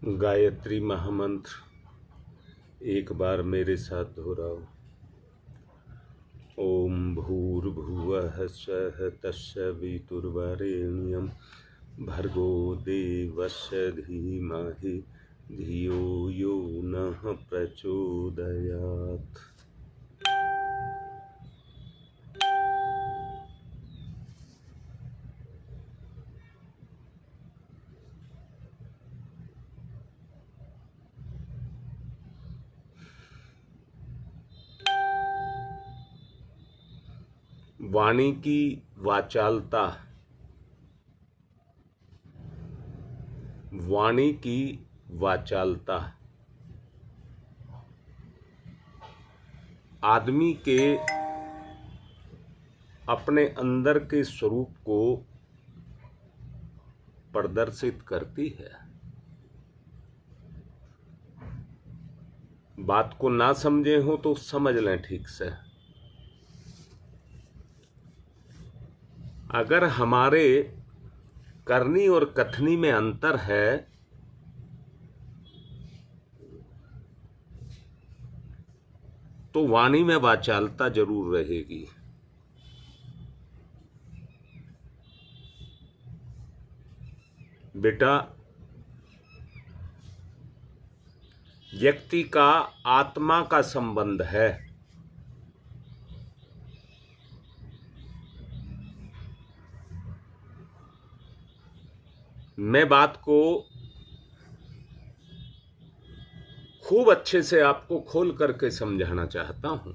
गायत्री महामंत्र एक बार मेरे साथ दोहराओ। ओम भूर्भुवः स्वः तत्सवितुर्वरेण्यं भर्गो देवस्य धीमहि धियो यो नः प्रचोदयात्। वाणी की वाचालता, वाणी की वाचालता आदमी के अपने अंदर के स्वरूप को प्रदर्शित करती है। बात को ना समझे हो तो समझ लें ठीक से। अगर हमारे करनी और कथनी में अंतर है तो वाणी में वाचालता जरूर रहेगी। बेटा, व्यक्ति का आत्मा का संबंध है। मैं बात को खूब अच्छे से आपको खोल करके समझाना चाहता हूं।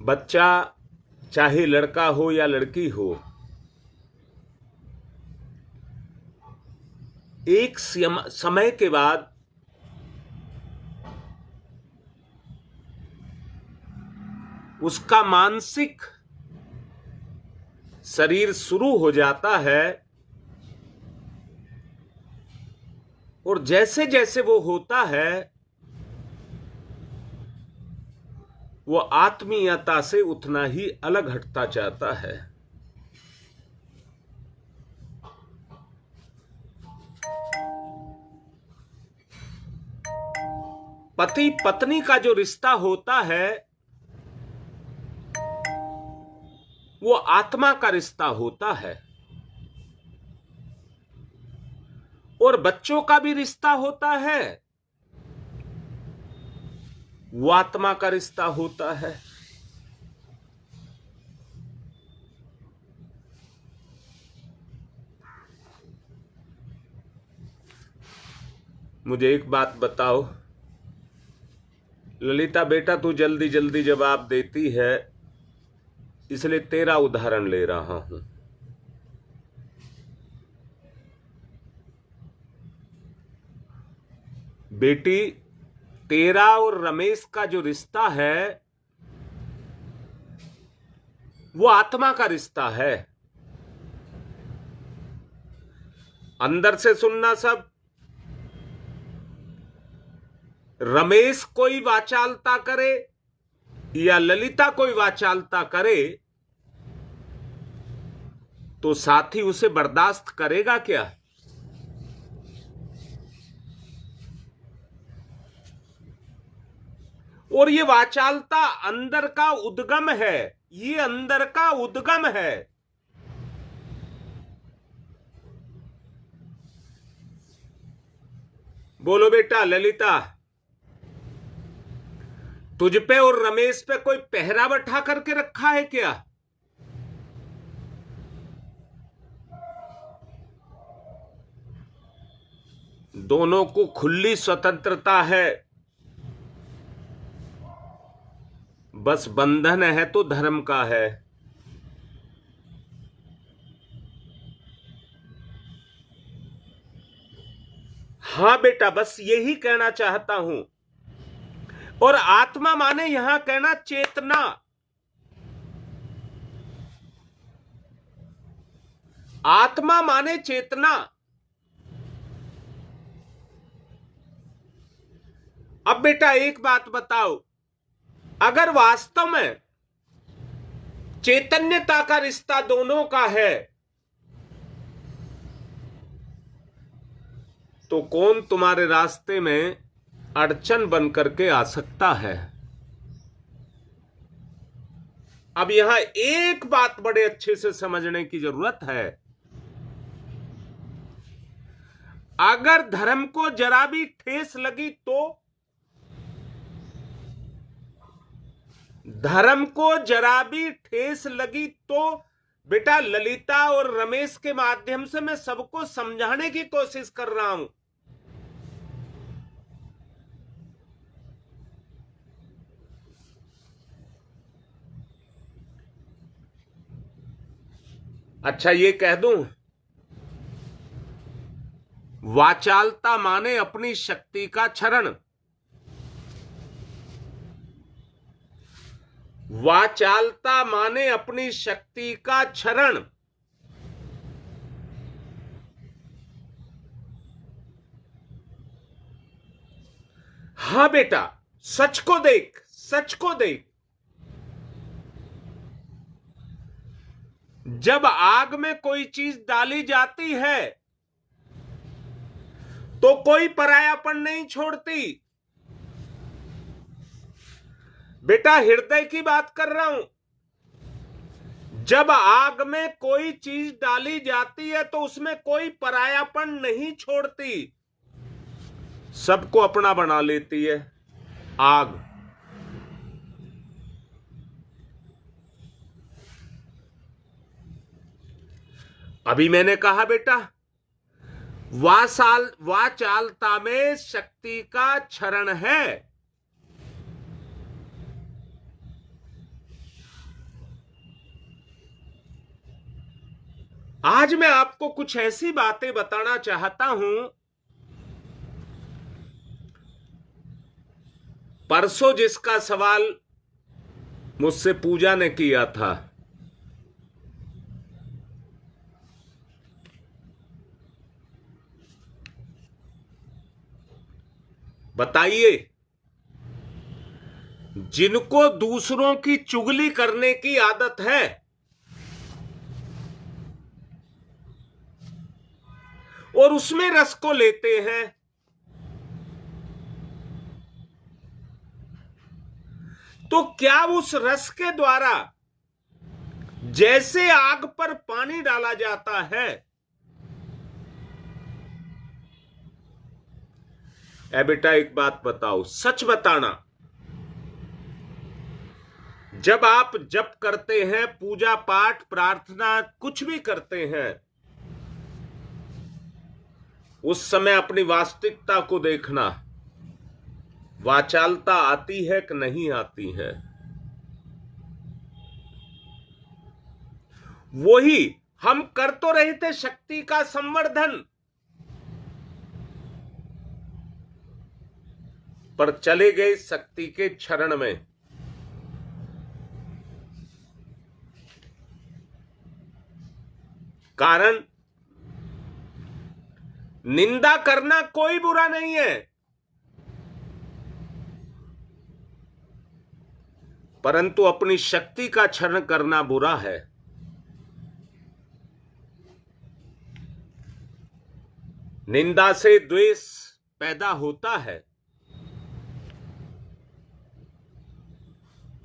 बच्चा चाहे लड़का हो या लड़की हो, एक समय के बाद उसका मानसिक शरीर शुरू हो जाता है और जैसे जैसे वो होता है वो आत्मीयता से उतना ही अलग हटता जाता है। पति पत्नी का जो रिश्ता होता है वो आत्मा का रिश्ता होता है और बच्चों का भी रिश्ता होता है, वो आत्मा का रिश्ता होता है। मुझे एक बात बताओ ललिता बेटा, तू जल्दी जल्दी जवाब देती है इसलिए तेरा उदाहरण ले रहा हूं। बेटी, तेरा और रमेश का जो रिश्ता है वो आत्मा का रिश्ता है। अंदर से सुनना सब। रमेश कोई वाचालता करे या ललिता कोई वाचालता करे तो साथी उसे बर्दाश्त करेगा क्या? और ये वाचालता अंदर का उद्गम है, ये अंदर का उद्गम है। बोलो बेटा ललिता, तुझ पे और रमेश पे कोई पहरा बैठा करके रखा है क्या? दोनों को खुली स्वतंत्रता है, बस बंधन है तो धर्म का है। हां बेटा, बस यही कहना चाहता हूं। और आत्मा माने यहां कहना चेतना। आत्मा माने चेतना। अब बेटा एक बात बताओ, अगर वास्तव में चैतन्यता का रिश्ता दोनों का है, तो कौन तुम्हारे रास्ते में अड़चन बन करके आ सकता है। अब यहां एक बात बड़े अच्छे से समझने की जरूरत है। अगर धर्म को जरा भी ठेस लगी तो, धर्म को जरा भी ठेस लगी तो बेटा ललिता और रमेश के माध्यम से मैं सबको समझाने की कोशिश कर रहा हूं। अच्छा ये कह दूं, वाचालता माने अपनी शक्ति का क्षरण। वाचालता माने अपनी शक्ति का क्षरण। हां बेटा, सच को देख, सच को देख। जब आग में कोई चीज डाली जाती है तो कोई परायापन नहीं छोड़ती। बेटा हृदय की बात कर रहा हूं। जब आग में कोई चीज डाली जाती है तो उसमें कोई परायापन नहीं छोड़ती, सबको अपना बना लेती है आग। अभी मैंने कहा बेटा, वाचालता में शक्ति का क्षरण है। आज मैं आपको कुछ ऐसी बातें बताना चाहता हूं। परसों जिसका सवाल मुझसे पूजा ने किया था, बताइए, जिनको दूसरों की चुगली करने की आदत है, और उसमें रस को लेते हैं, तो क्या उस रस के द्वारा जैसे आग पर पानी डाला जाता है, ए बेटा एक बात बताओ, सच बताना, जब आप जप करते हैं, पूजा पाठ प्रार्थना कुछ भी करते हैं, उस समय अपनी वास्तविकता को देखना, वाचालता आती है कि नहीं आती है। वही हम कर तो रहे थे शक्ति का संवर्धन, पर चले गए शक्ति के क्षरण में। कारण निंदा करना कोई बुरा नहीं है, परंतु अपनी शक्ति का क्षरण करना बुरा है। निंदा से द्वेष पैदा होता है।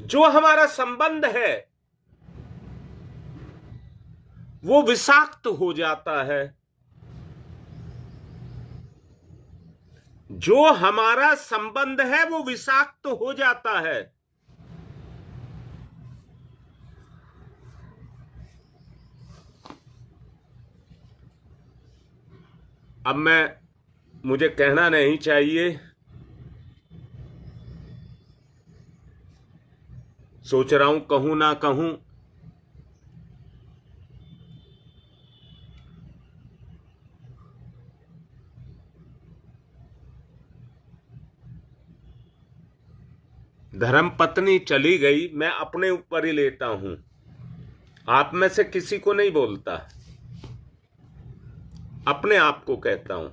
जो हमारा संबंध है वो विषाक्त हो जाता है। जो हमारा संबंध है वो विषाक्त हो जाता है। अब मुझे कहना नहीं चाहिए, सोच रहा हूं कहूं ना कहूं। धर्मपत्नी चली गई, मैं अपने ऊपर ही लेता हूं, आप में से किसी को नहीं बोलता, अपने आप को कहता हूं।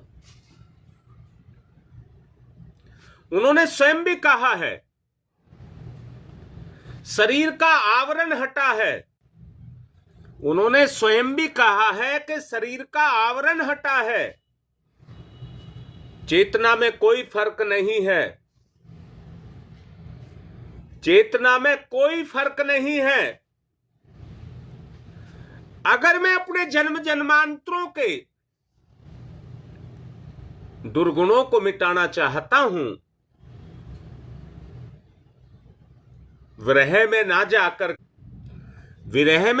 उन्होंने स्वयं भी कहा है, शरीर का आवरण हटा है, उन्होंने स्वयं भी कहा है कि शरीर का आवरण हटा है, चेतना में कोई फर्क नहीं है, चेतना में कोई फर्क नहीं है। अगर मैं अपने जन्म जन्मांतरों के दुर्गुणों को मिटाना चाहता हूं, विरह में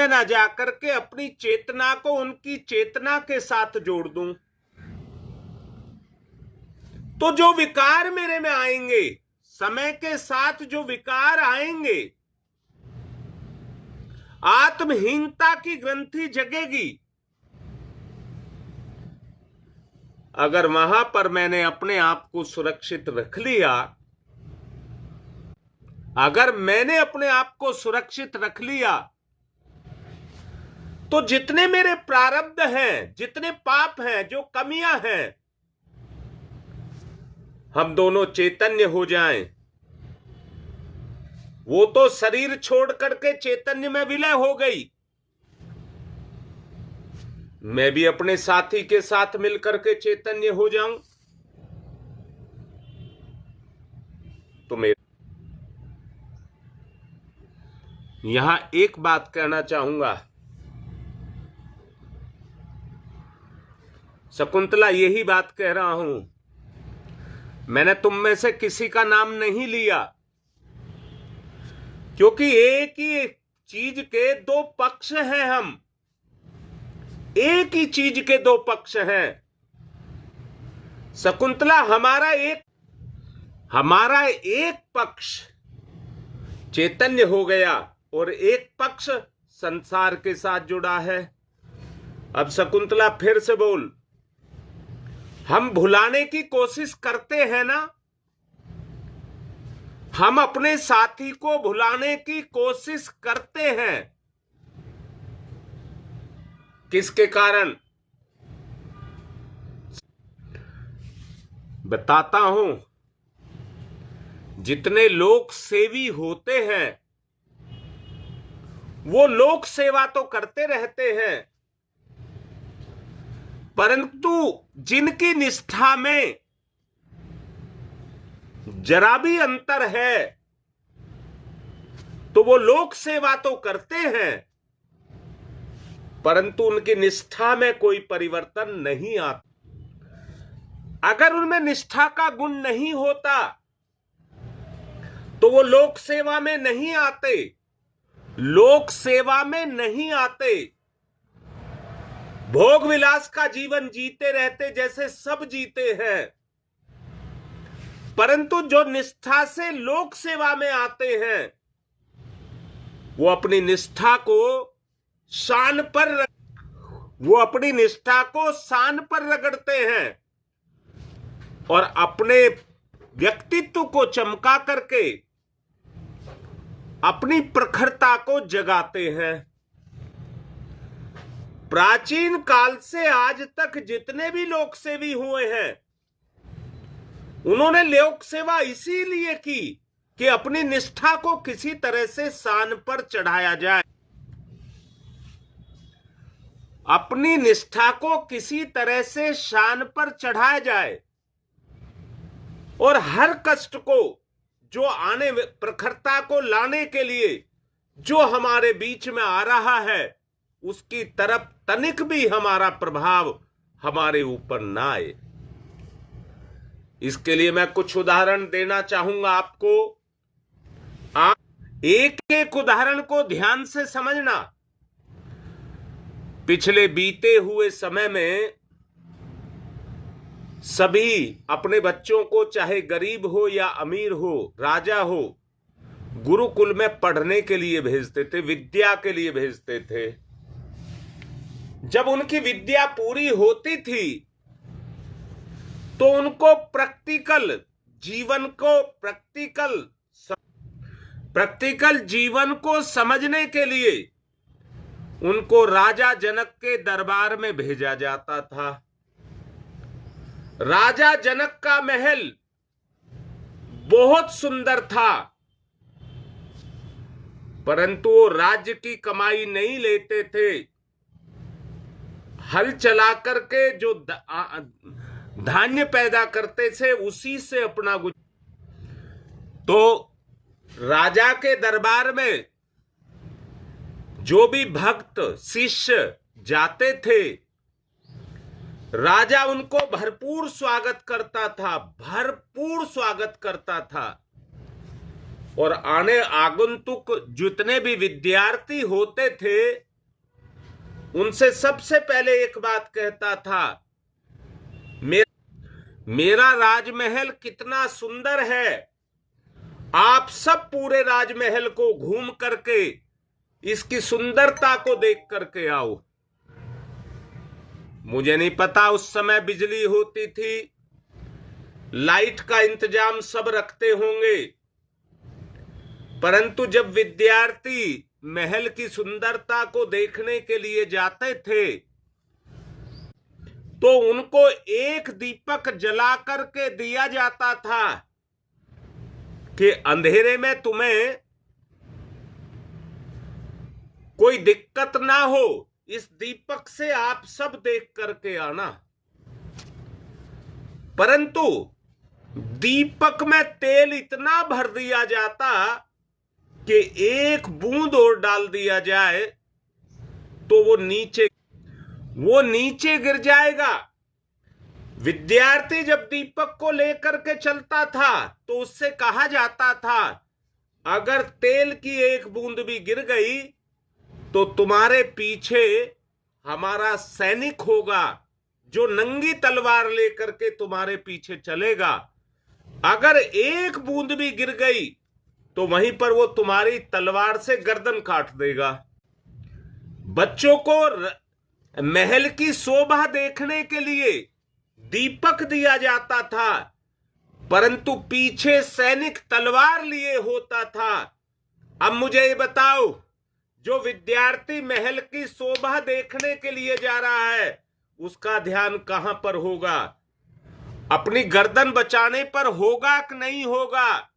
ना जाकर के अपनी चेतना को उनकी चेतना के साथ जोड़ दूं, तो जो विकार मेरे में आएंगे, समय के साथ जो विकार आएंगे, आत्महीनता की ग्रंथि जगेगी। अगर वहां पर मैंने अपने आप को सुरक्षित रख लिया, अगर मैंने अपने आप को सुरक्षित रख लिया, तो जितने मेरे प्रारब्ध हैं, जितने पाप हैं, जो कमियां हैं, हम दोनों चैतन्य हो जाएं। वो तो शरीर छोड़ करके चैतन्य में विलय हो गई, मैं भी अपने साथी के साथ मिलकर के चैतन्य हो जाऊं, तो मैं यहां एक बात कहना चाहूंगा, शकुंतला, यही बात कह रहा हूं। मैंने तुम में से किसी का नाम नहीं लिया, क्योंकि एक ही चीज के दो पक्ष हैं। हम एक ही चीज के दो पक्ष हैं। शकुंतला, हमारा एक पक्ष चैतन्य हो गया और एक पक्ष संसार के साथ जुड़ा है। अब शकुंतला फिर से बोल, हम भुलाने की कोशिश करते हैं ना, हम अपने साथी को भुलाने की कोशिश करते हैं। किसके कारण? बताता हूं, जितने लोक सेवी होते हैं, वो लोक सेवा तो करते रहते हैं, परंतु जिनकी निष्ठा में जरा भी अंतर है, तो वो लोक सेवा तो करते हैं, परंतु उनकी निष्ठा में कोई परिवर्तन नहीं आता। अगर उनमें निष्ठा का गुण नहीं होता, तो वो लोक सेवा में नहीं आते, लोक सेवा में नहीं आते, भोग विलास का जीवन जीते रहते जैसे सब जीते हैं। परंतु जो निष्ठा से लोक सेवा में आते हैं, वो अपनी निष्ठा को शान पर रगड़ते हैं और अपने व्यक्तित्व को चमका करके अपनी प्रखरता को जगाते हैं। प्राचीन काल से आज तक जितने भी लोक सेवी हुए हैं, उन्होंने लोक सेवा इसीलिए की कि अपनी निष्ठा को किसी तरह से शान पर चढ़ाया जाए, अपनी निष्ठा को किसी तरह से शान पर चढ़ाया जाए, और हर कष्ट को जो आने, प्रखरता को लाने के लिए जो हमारे बीच में आ रहा है, उसकी तरफ तनिक भी हमारा प्रभाव हमारे ऊपर ना आए। इसके लिए मैं कुछ उदाहरण देना चाहूंगा आपको। आप एक एक उदाहरण को ध्यान से समझना। पिछले बीते हुए समय में सभी अपने बच्चों को, चाहे गरीब हो या अमीर हो, राजा हो, गुरुकुल में पढ़ने के लिए भेजते थे, विद्या के लिए भेजते थे। जब उनकी विद्या पूरी होती थी, तो उनको प्रैक्टिकल जीवन को समझने के लिए उनको राजा जनक के दरबार में भेजा जाता था। राजा जनक का महल बहुत सुंदर था, परंतु वो राज्य की कमाई नहीं लेते थे। हल चला करके जो धान्य पैदा करते थे उसी से अपना तो राजा के दरबार में जो भी भक्त शिष्य जाते थे, राजा उनको भरपूर स्वागत करता था, भरपूर स्वागत करता था। और आगंतुक जितने भी विद्यार्थी होते थे उनसे सबसे पहले एक बात कहता था, मेरा राजमहल कितना सुंदर है, आप सब पूरे राजमहल को घूम करके इसकी सुंदरता को देख करके आओ। मुझे नहीं पता उस समय बिजली होती थी, लाइट का इंतजाम सब रखते होंगे, परंतु जब विद्यार्थी महल की सुंदरता को देखने के लिए जाते थे तो उनको एक दीपक जला करके दिया जाता था कि अंधेरे में तुम्हें कोई दिक्कत ना हो, इस दीपक से आप सब देख करके आना। परंतु दीपक में तेल इतना भर दिया जाता कि एक बूंद और डाल दिया जाए तो वो नीचे गिर जाएगा। विद्यार्थी जब दीपक को लेकर के चलता था तो उससे कहा जाता था, अगर तेल की एक बूंद भी गिर गई तो तुम्हारे पीछे हमारा सैनिक होगा जो नंगी तलवार लेकर के तुम्हारे पीछे चलेगा। अगर एक बूंद भी गिर गई तो वहीं पर वो तुम्हारी तलवार से गर्दन काट देगा। बच्चों को महल की शोभा देखने के लिए दीपक दिया जाता था, परंतु पीछे सैनिक तलवार लिए होता था। अब मुझे ये बताओ, जो विद्यार्थी महल की शोभा देखने के लिए जा रहा है उसका ध्यान कहां पर होगा? अपनी गर्दन बचाने पर होगा कि नहीं होगा?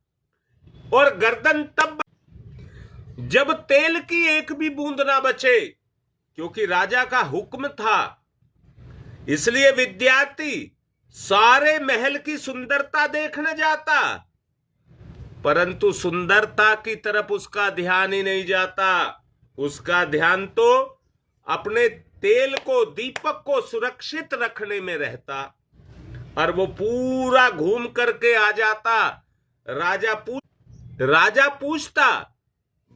और गर्दन तब जब तेल की एक भी बूंद ना बचे, क्योंकि राजा का हुक्म था। इसलिए विद्यार्थी सारे महल की सुंदरता देखने जाता, परंतु सुंदरता की तरफ उसका ध्यान ही नहीं जाता। उसका ध्यान तो अपने तेल को, दीपक को सुरक्षित रखने में रहता। और वो पूरा घूम करके आ जाता। राजा पूछता,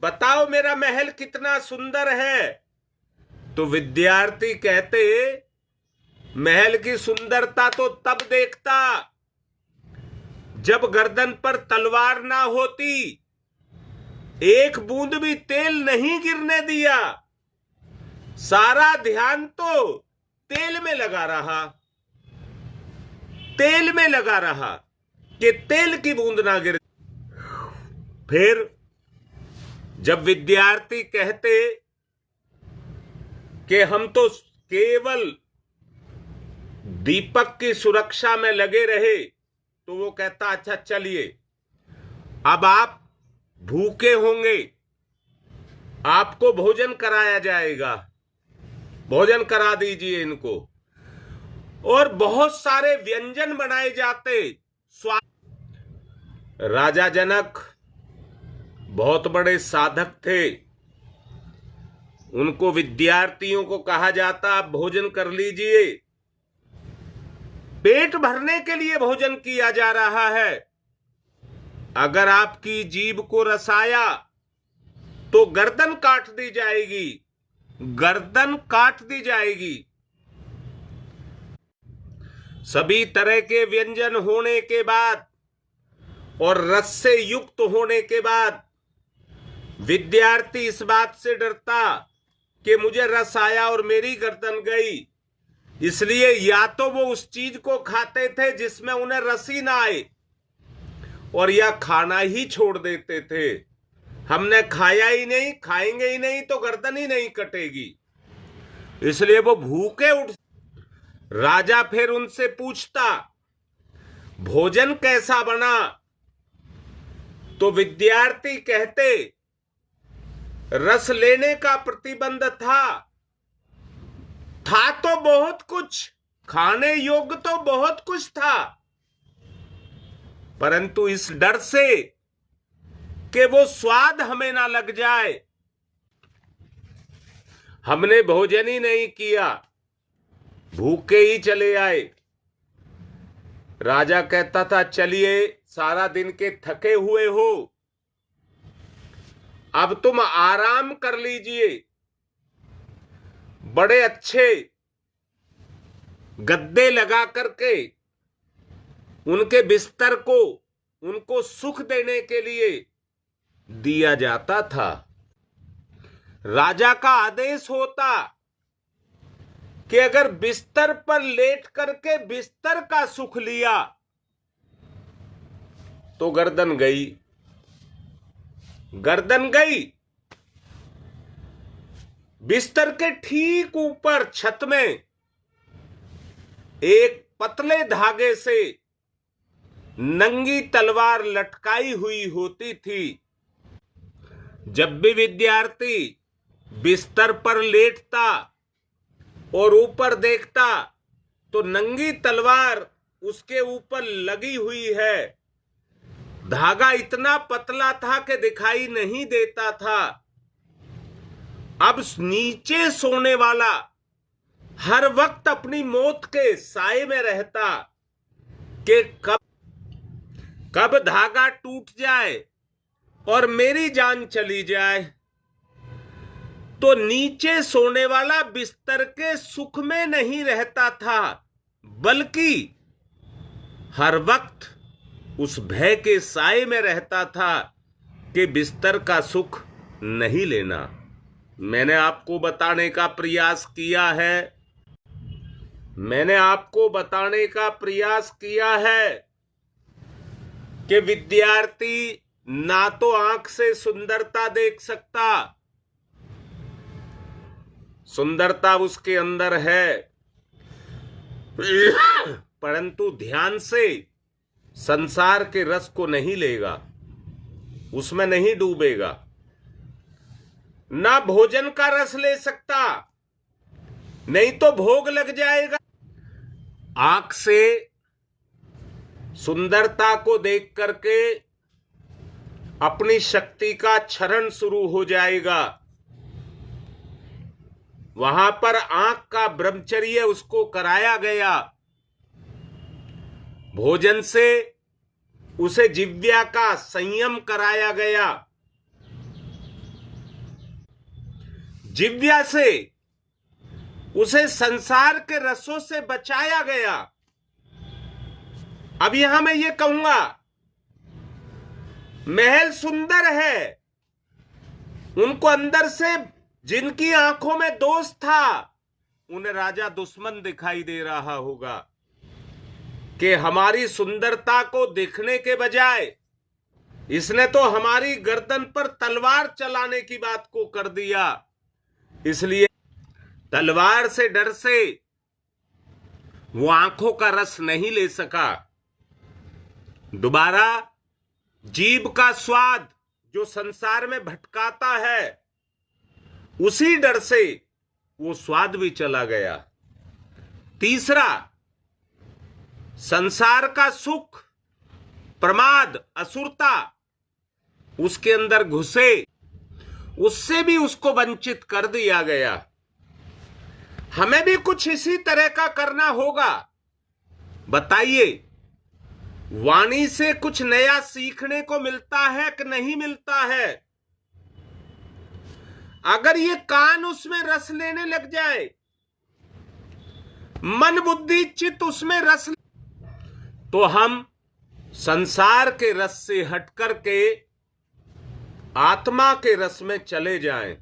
बताओ मेरा महल कितना सुंदर है? तो विद्यार्थी कहते, महल की सुंदरता तो तब देखता जब गर्दन पर तलवार ना होती, एक बूंद भी तेल नहीं गिरने दिया, सारा ध्यान तो तेल में लगा रहा कि तेल की बूंद ना गिरे। फिर जब विद्यार्थी कहते कि हम तो केवल दीपक की सुरक्षा में लगे रहे, तो वो कहता, अच्छा चलिए, अब आप भूखे होंगे, आपको भोजन कराया जाएगा, भोजन करा दीजिए इनको। और बहुत सारे व्यंजन बनाए जाते। राजा जनक बहुत बड़े साधक थे। उनको विद्यार्थियों को कहा जाता, आप भोजन कर लीजिए। पेट भरने के लिए भोजन किया जा रहा है। अगर आपकी जीभ को रसाया तो गर्दन काट दी जाएगी, गर्दन काट दी जाएगी। सभी तरह के व्यंजन होने के बाद और रस से युक्त होने के बाद विद्यार्थी इस बात से डरता कि मुझे रस आया और मेरी गर्दन गई, इसलिए या तो वो उस चीज को खाते थे जिसमें उन्हें रस ही ना आए, और या खाना ही छोड़ देते थे। हमने खाया ही नहीं, खाएंगे ही नहीं तो गर्दन ही नहीं कटेगी। इसलिए वो भूखे उठ। राजा फिर उनसे पूछता, भोजन कैसा बना? तो विद्यार्थी कहते रस लेने का प्रतिबंध था तो बहुत कुछ, खाने योग्य तो बहुत कुछ था, परंतु इस डर से कि वो स्वाद हमें ना लग जाए, हमने भोजन ही नहीं किया, भूखे ही चले आए। राजा कहता था, चलिए सारा दिन के थके हुए हो, अब तुम आराम कर लीजिए, बड़े अच्छे गद्दे लगा करके उनके बिस्तर को उनको सुख देने के लिए दिया जाता था। राजा का आदेश होता कि अगर बिस्तर पर लेट करके बिस्तर का सुख लिया तो गर्दन गई, गर्दन गई। बिस्तर के ठीक ऊपर छत में एक पतले धागे से नंगी तलवार लटकाई हुई होती थी। जब भी विद्यार्थी बिस्तर पर लेटता और ऊपर देखता तो नंगी तलवार उसके ऊपर लगी हुई है। धागा इतना पतला था कि दिखाई नहीं देता था। अब नीचे सोने वाला हर वक्त अपनी मौत के साए में रहता कि कब धागा टूट जाए और मेरी जान चली जाए। तो नीचे सोने वाला बिस्तर के सुख में नहीं रहता था, बल्कि हर वक्त उस भय के साए में रहता था कि बिस्तर का सुख नहीं लेना। मैंने आपको बताने का प्रयास किया है, मैंने आपको बताने का प्रयास किया है कि विद्यार्थी ना तो आंख से सुंदरता देख सकता, सुंदरता उसके अंदर है, परंतु ध्यान से संसार के रस को नहीं लेगा, उसमें नहीं डूबेगा। ना भोजन का रस ले सकता, नहीं तो भोग लग जाएगा। आंख से सुंदरता को देख करके अपनी शक्ति का क्षरण शुरू हो जाएगा। वहां पर आंख का ब्रह्मचर्य उसको कराया गया। भोजन से उसे जिह्वा का संयम कराया गया। जिह्वा से उसे संसार के रसों से बचाया गया। अब यहां मैं ये कहूंगा, महल सुंदर है, उनको अंदर से जिनकी आंखों में दोष था उन्हें राजा दुश्मन दिखाई दे रहा होगा कि हमारी सुंदरता को देखने के बजाय इसने तो हमारी गर्दन पर तलवार चलाने की बात को कर दिया। इसलिए तलवार से डर से वो आंखों का रस नहीं ले सका। दोबारा जीभ का स्वाद जो संसार में भटकाता है, उसी डर से वो स्वाद भी चला गया। तीसरा, संसार का सुख, प्रमाद, असुरता उसके अंदर घुसे, उससे भी उसको वंचित कर दिया गया। हमें भी कुछ इसी तरह का करना होगा। बताइए, वाणी से कुछ नया सीखने को मिलता है कि नहीं मिलता है? अगर ये कान उसमें रस लेने लग जाए, मन बुद्धि चित्त उसमें रस, तो हम संसार के रस से हटकर के आत्मा के रस में चले जाएं।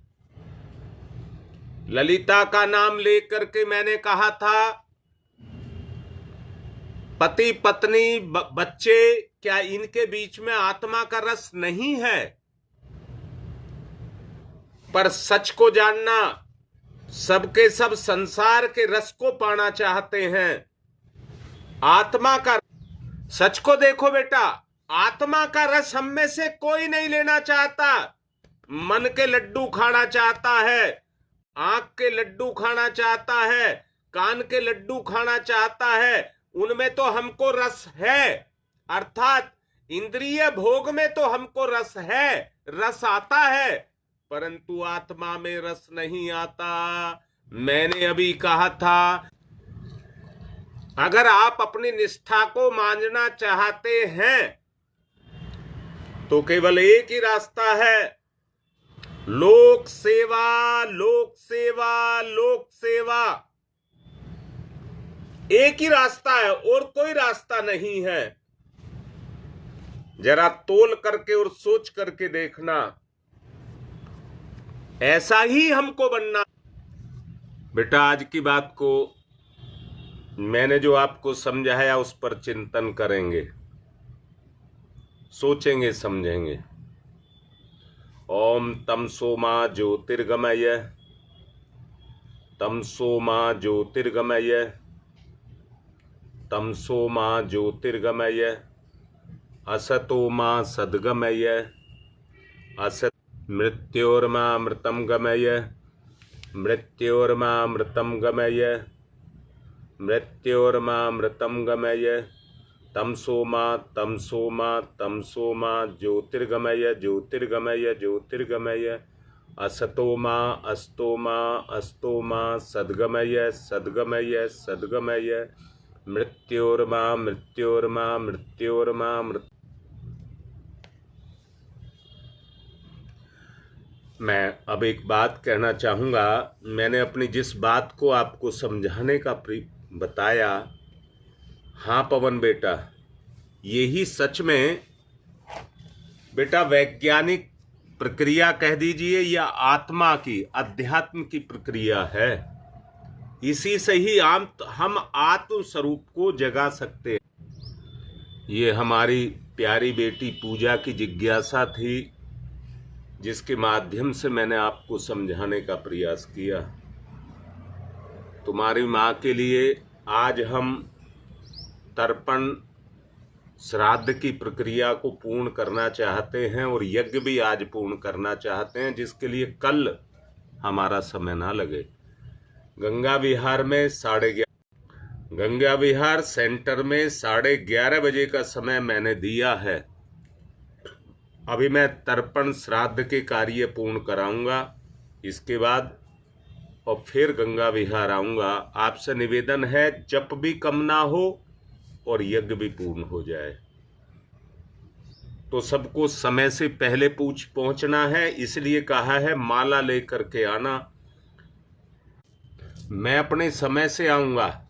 ललिता का नाम लेकर के मैंने कहा था, पति पत्नी बच्चे, क्या इनके बीच में आत्मा का रस नहीं है? पर सच को जानना, सबके सब संसार के रस को पाना चाहते हैं। आत्मा का सच को देखो बेटा, आत्मा का रस हम में से कोई नहीं लेना चाहता। मन के लड्डू खाना चाहता है, आंख के लड्डू खाना चाहता है, कान के लड्डू खाना चाहता है, उनमें तो हमको रस है, अर्थात इंद्रिय भोग में तो हमको रस है, रस आता है, परंतु आत्मा में रस नहीं आता। मैंने अभी कहा था, अगर आप अपनी निष्ठा को मांझना चाहते हैं तो केवल एक ही रास्ता है, लोक सेवा, लोक सेवा, लोक सेवा। एक ही रास्ता है और कोई रास्ता नहीं है। जरा तोल करके और सोच करके देखना, ऐसा ही हमको बनना। बेटा, आज की बात को मैंने जो आपको समझाया उस पर चिंतन करेंगे, सोचेंगे, समझेंगे। ओम तमसो मा ज्योतिर्गमय, तमसो मा ज्योतिर्गमय, तमसो मा ज्योतिर्गमय, असतो मा सद्गमय, असत मृत्योर्मा मृतम गमय, मृत्योर्मा मृतम गमय, मृत्योर्मा मृतम गमय, तमसो मा तमसो मा तमसो मा ज्योतिर्गमय, ज्योतिर्गमय, ज्योतिर्गमय, असतो मा अस्तो मा अस्तो मा सद्गमय, सद्गमय, सद्गमय, मृत्योर्मा मृत्योर्मा मृत्योर्मा मृत। मैं अब एक बात कहना चाहूंगा। मैंने अपनी जिस बात को आपको समझाने का बताया, हाँ पवन बेटा, यही सच में बेटा वैज्ञानिक प्रक्रिया कह दीजिए या आत्मा की, अध्यात्म की प्रक्रिया है। इसी से ही हम आत्म स्वरूप को जगा सकते हैं। ये हमारी प्यारी बेटी पूजा की जिज्ञासा थी, जिसके माध्यम से मैंने आपको समझाने का प्रयास किया। तुम्हारी माँ के लिए आज हम तर्पण श्राद्ध की प्रक्रिया को पूर्ण करना चाहते हैं और यज्ञ भी आज पूर्ण करना चाहते हैं, जिसके लिए कल हमारा समय ना लगे। गंगा विहार में 11:30, गंगा विहार सेंटर में 11:30 बजे का समय मैंने दिया है। अभी मैं तर्पण श्राद्ध के कार्य पूर्ण कराऊंगा, इसके बाद और फिर गंगा विहार आऊंगा। आपसे निवेदन है, जप भी कम ना हो और यज्ञ भी पूर्ण हो जाए। तो सबको समय से पहले पहुंचना है, इसलिए कहा है माला लेकर के आना। मैं अपने समय से आऊंगा।